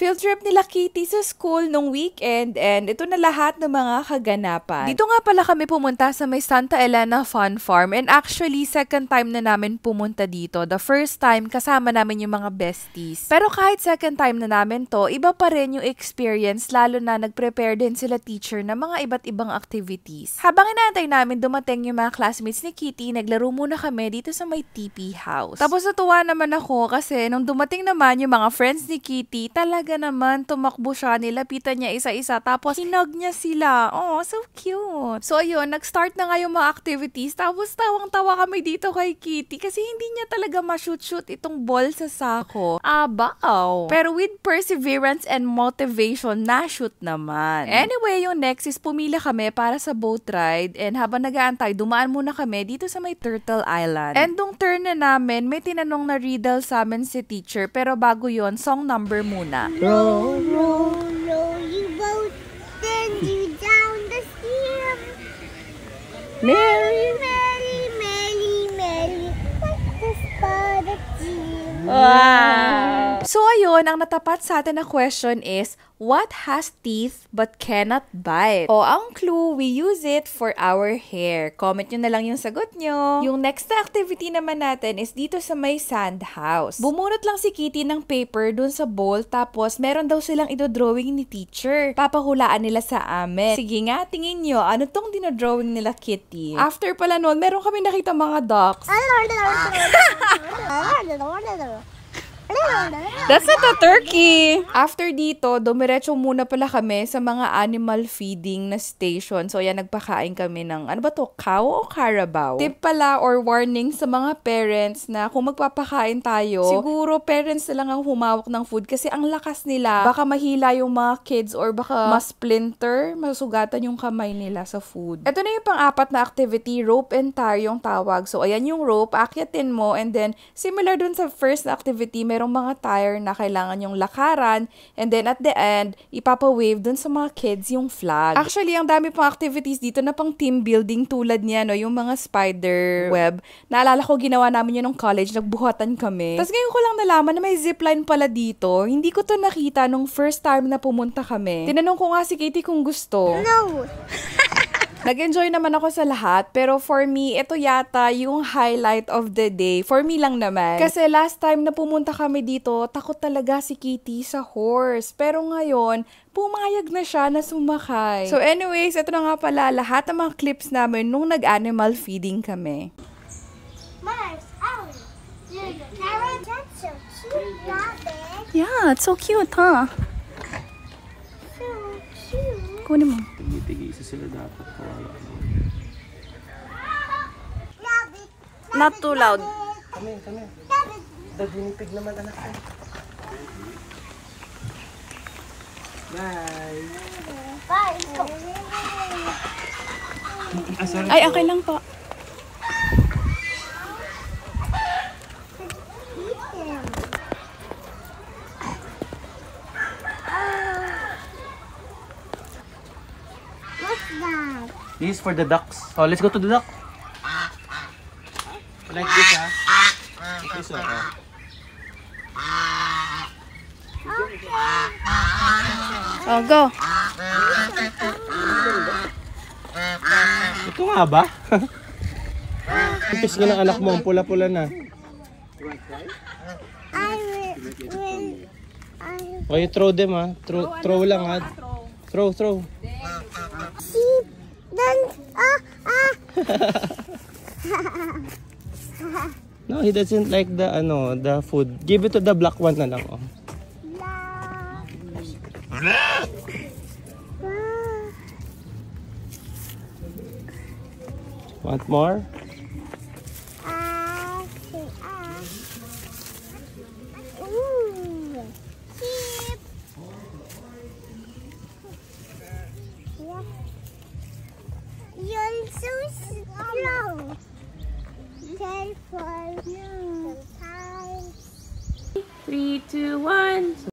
field trip nila Kitty sa school nung weekend and ito na lahat ng mga kaganapan. Dito nga pala kami pumunta sa may Santa Elena Fun Farm and actually second time na namin pumunta dito. The first time kasama namin yung mga besties. Pero kahit second time na namin to, iba pa rin yung experience lalo na nag-prepare din sila teacher ng mga iba't ibang activities. Habang inaantay namin dumating yung mga classmates ni Kitty, naglaro muna kami dito sa may TP house. Tapos natuwa naman ako kasi nung dumating naman yung mga friends ni Kitty, talaga naman tumakbo siya, nilapitan niya isa-isa tapos hinug niya sila. Oh, so cute. So ayun, nag-start na nga yung mga activities tapos tawang-tawa kami dito kay Kitty kasi hindi niya talaga ma-shoot itong ball sa sako. Abaw. Pero with perseverance and motivation, na-shoot naman. Anyway, yung next is pumila kami para sa boat ride and habang nag-aantay, dumaan muna kami dito sa may Turtle Island. And nung turn na namin, may tinanong na riddle sa amin si teacher pero bago yon song number muna. Roll, roll, roll you boat, send you down the stream. Merry, merry, merry, merry, like the spot of team. Wow! So ayun, ang natapat sa atin na question is, what has teeth but cannot bite? O ang clue, we use it for our hair. Comment nyo na lang yung sagot nyo. Yung next na activity naman natin is dito sa may sand house. Bumunot lang si Kitty ng paper dun sa bowl tapos meron daw silang idodrawing ni teacher. Papahulaan nila sa amin. Sige nga, tingin nyo, ano tong dinodrawing nila Kitty? After pala nun, meron kami nakita mga ducks. That's not a turkey! After dito, dumiretso muna pala kami sa mga animal feeding na station. So, yan, nagpakain kami ng, ano ba to, cow o carabao? Tip pala or warning sa mga parents na kung magpapakain tayo, siguro parents na lang ang humawak ng food kasi ang lakas nila, baka mahila yung mga kids or baka ma-splinter, masugatan yung kamay nila sa food. Ito na yung pang-apat na activity, rope and tire yung tawag. So, ayan yung rope, akyatin mo, and then, similar dun sa first na activity, merong mga tire na kailangan yung lakaran and then at the end, ipapa-wave dun sa mga kids yung flag. Actually, ang dami pang activities dito na pang team building tulad niya, no, yung mga spider web. Naalala ko, ginawa namin yun nung college, nagbuhatan kami. Tapos ngayon ko lang nalaman na may zipline pala dito. Hindi ko to nakita nung first time na pumunta kami. Tinanong ko nga si Katie kung gusto. No! Nag-enjoy naman ako sa lahat, pero for me, ito yata yung highlight of the day. For me lang naman. Kasi last time na pumunta kami dito, takot talaga si Kitty sa horse. Pero ngayon, pumayag na siya na sumakay. So anyways, ito na nga pala lahat ng mga clips namin nung nag-animal feeding kami. Mars, Ellie, there's a carrot. That's so cute, Rabbit. Yeah, it's so cute, huh? So cute. Kunin mo. Tigi-tigi, isa sila dapat. Rabbit. Not too loud. Kami. Rabbit. Daginipig naman anak ko. Bye. Bye. Go. Ay, okay lang po. What's that? This is for the ducks. Oh, let's go to the duck. Like this, ha? Like this, oh. Oh, go. Ito nga ba? Ipis nga ng anak mo, ang pula-pula na. Okay, throw them, ha? Throw lang, ha? Throw. Sheep. Then, No, he doesn't like the food. Give it to the black one na lang, oh. Want more? Ooh. Sheep. Yeah. You're so slow. Careful. Sometimes. 3, 2, 1.